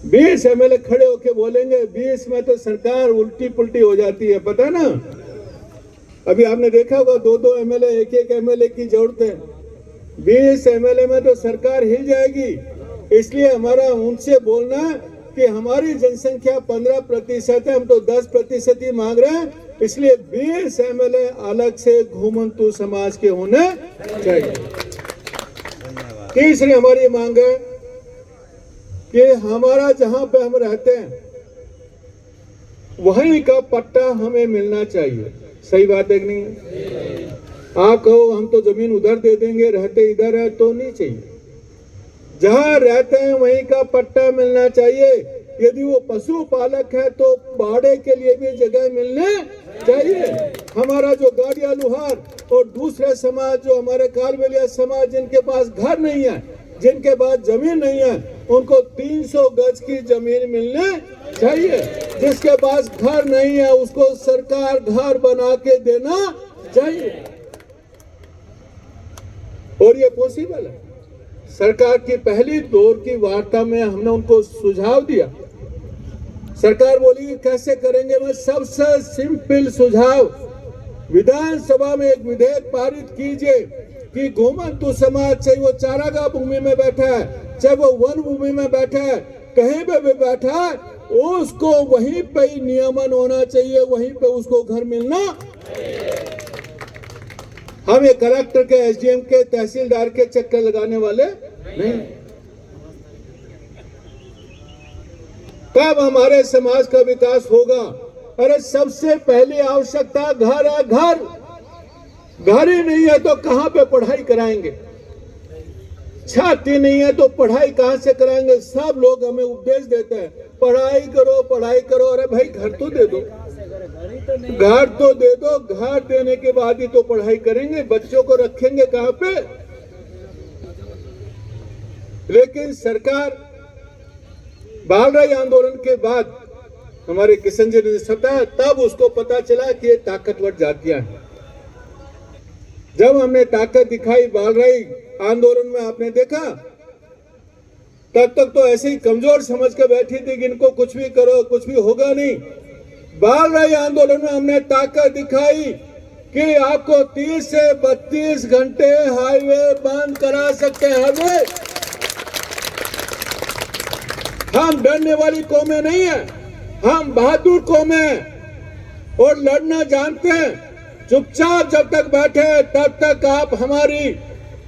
20 MLA खड़े होके बोलेंगे, 20 में तो सरकार उल्टी पुल्टी हो जाती है, पता ना। अभी आपने देखा होगा 2-2 एमएलए, 1-1 एमएलए की जरूरत है। 20 एमएलए में तो सरकार हिल जाएगी। इसलिए हमारा उनसे बोलना कि हमारी जनसंख्या 15% है, हम तो 10% ही मांग रहे हैं, इसलिए 20 एमएलए अलग से घुमंतु समाज के होने चाहिए। तीसरी हमारी मांग है कि हमारा जहां पे हम रहते हैं वहीं का पट्टा हमें मिलना चाहिए। सही बात है कि नहीं? आप कहो हम तो जमीन उधर दे देंगे, रहते इधर है, तो नहीं चाहिए। जहां रहते हैं वहीं का पट्टा मिलना चाहिए। यदि वो पशु पालक है तो बाड़े के लिए भी जगह मिलने चाहिए। हमारा जो गाड़िया लुहार और दूसरे समाज, जो हमारे कालबेलिया समाज, जिनके पास घर नहीं है, जिनके पास जमीन नहीं है, उनको 300 गज की जमीन मिलने चाहिए। जिसके पास घर नहीं है उसको सरकार घर बना के देना चाहिए, और ये पॉसिबल है। सरकार की पहली दौर की वार्ता में हमने उनको सुझाव दिया। सरकार बोली कैसे करेंगे। मैं सबसे सिंपल सुझाव, विधानसभा में एक विधेयक पारित कीजिए कि घुमंतु समाज, चाहे वो चारागाह भूमि में बैठा है, चाहे वो वन भूमि में बैठा है, कहीं पे भी बैठा है, उसको वहीं पे ही नियमन होना चाहिए, वहीं पे उसको घर मिलना। हम ये कलेक्टर के, एसडीएम के, तहसीलदार के चक्कर लगाने वाले नहीं। कब हमारे समाज का विकास होगा? अरे सबसे पहली आवश्यकता घर है। घर ही नहीं है तो कहां पे पढ़ाई कराएंगे? छाती नहीं है तो पढ़ाई कहां से कराएंगे? सब लोग हमें उपदेश देते हैं पढ़ाई करो, पढ़ाई करो। अरे भाई घर तो दे दो, घर तो दे दो। घर देने के बाद ही तो पढ़ाई करेंगे। बच्चों को रखेंगे कहां पे? लेकिन सरकार बालराय आंदोलन के बाद हमारे किशन जी ने सताया, तब उसको पता चला कि ये ताकतवर जातियां हैं। जब हमने ताकत दिखाई बालराय आंदोलन में, आपने देखा तब तक तो ऐसे ही कमजोर समझ के बैठी थी कि इनको कुछ भी करो कुछ भी होगा नहीं। बालराय आंदोलन में हमने ताकत दिखाई कि आपको 30 से 32 घंटे हाईवे बंद करा सकते हैं। हाईवे हम डरने वाली कौमें नहीं है, हम बहादुर कौमें हैं और लड़ना जानते हैं। चुपचाप जब तक बैठे तब तक आप हमारी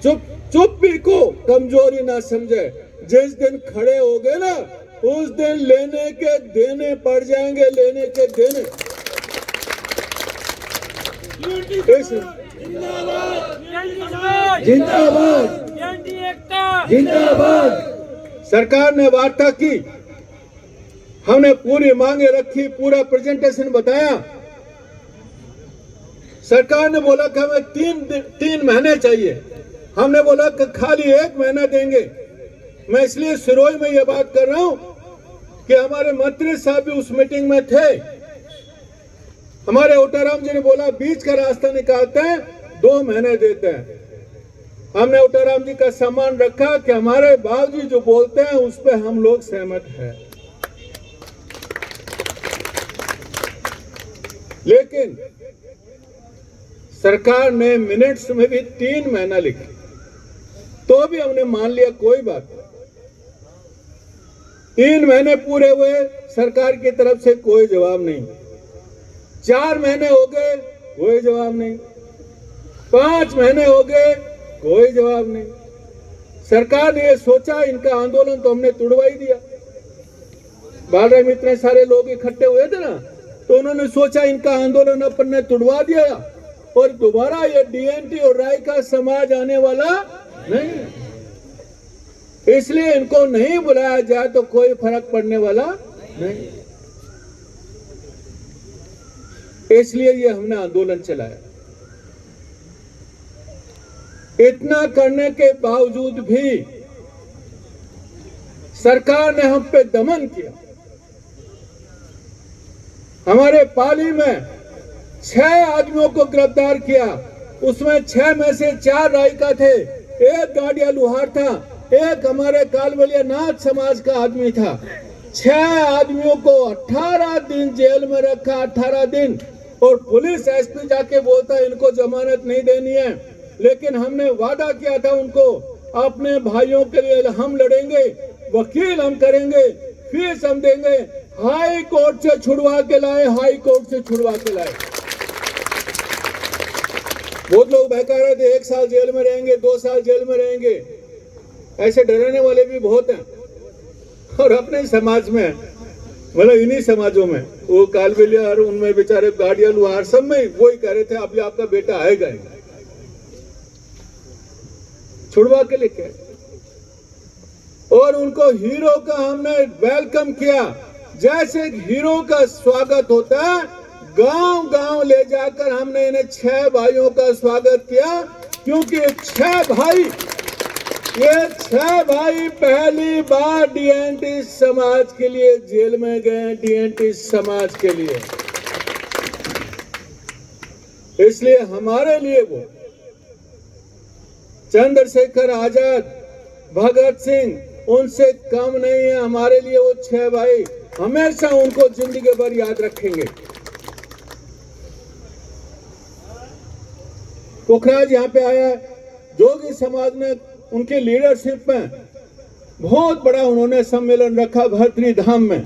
चुप्पी को कमजोरी ना समझे। जिस दिन खड़े हो गए ना, उस दिन लेने के देने पड़ जाएंगे, लेने के देने। जिंदाबाद, जिंदाबाद। सरकार ने वार्ता की, हमने पूरी मांगे रखी, पूरा प्रेजेंटेशन बताया। सरकार ने बोला कि हमें 3 महीने चाहिए। हमने बोला कि खाली 1 महीना देंगे। मैं इसलिए सिरोही में ये बात कर रहा हूं कि हमारे मंत्री साहब भी उस मीटिंग में थे। हमारे ओटाराम जी ने बोला बीच का रास्ता निकालते हैं, 2 महीने देते हैं। हमने ओटाराम जी का सम्मान रखा कि हमारे बाबूजी जो बोलते हैं उस पर हम लोग सहमत हैं। लेकिन सरकार ने मिनट्स में भी 3 महीना लिखा, तो भी हमने मान लिया कोई बात नहीं। 3 महीने पूरे हुए, सरकार की तरफ से कोई जवाब नहीं। 4 महीने हो गए, कोई जवाब नहीं। 5 महीने हो गए, कोई जवाब नहीं। सरकार ने ये सोचा इनका आंदोलन तो हमने तुड़वा ही दिया। बालराय में इतने सारे लोग इकट्ठे हुए थे ना, तो उन्होंने सोचा इनका आंदोलन अपन ने तुड़वा दिया और दोबारा ये डीएनटी और राय का समाज आने वाला नहीं। इसलिए इनको नहीं बुलाया जाए तो कोई फर्क पड़ने वाला नहीं। इसलिए ये हमने आंदोलन चलाया। इतना करने के बावजूद भी सरकार ने हम पे दमन किया। हमारे पाली में 6 आदमियों को गिरफ्तार किया। उसमें 6 में से 4 रायका थे, 1 गाड़िया लुहार था, 1 हमारे कालबेलिया नाथ समाज का आदमी था। 6 आदमियों को 18 दिन जेल में रखा, 18 दिन। और पुलिस एसपी जाके बोलता है इनको जमानत नहीं देनी है, लेकिन हमने वादा किया था उनको, अपने भाइयों के लिए हम लड़ेंगे, वकील हम करेंगे, फीस हम देंगे। हाई कोर्ट से छुड़वा के लाए, हाई कोर्ट से छुड़वा के लाए। बहुत लोग बहका रहे थे 1 साल जेल में रहेंगे, 2 साल जेल में रहेंगे, ऐसे डराने वाले भी बहुत हैं। और अपने समाज में, मतलब इन्हीं समाजों में, वो कालबेलिया और उनमें बेचारे गाड़ियां लुहार सब में वही कह रहे थे अभी आपका बेटा आएगा ही, छुड़वा के लेके। और उनको हीरो का हमने वेलकम किया, जैसे हीरो का स्वागत होता है, गांव गांव ले जाकर हमने इन्हें 6 भाइयों का स्वागत किया। क्योंकि ये 6 भाई पहली बार डीएनटी समाज के लिए जेल में गए, डीएनटी समाज के लिए। इसलिए हमारे लिए वो चंद्रशेखर आजाद, भगत सिंह उनसे कम नहीं है। हमारे लिए वो 6 भाई हमेशा उनको जिंदगी भर याद रखेंगे। पोखराज यहाँ पे आया, जोगी समाज ने उनके लीडरशिप में बहुत बड़ा उन्होंने सम्मेलन रखा भरतरी धाम में।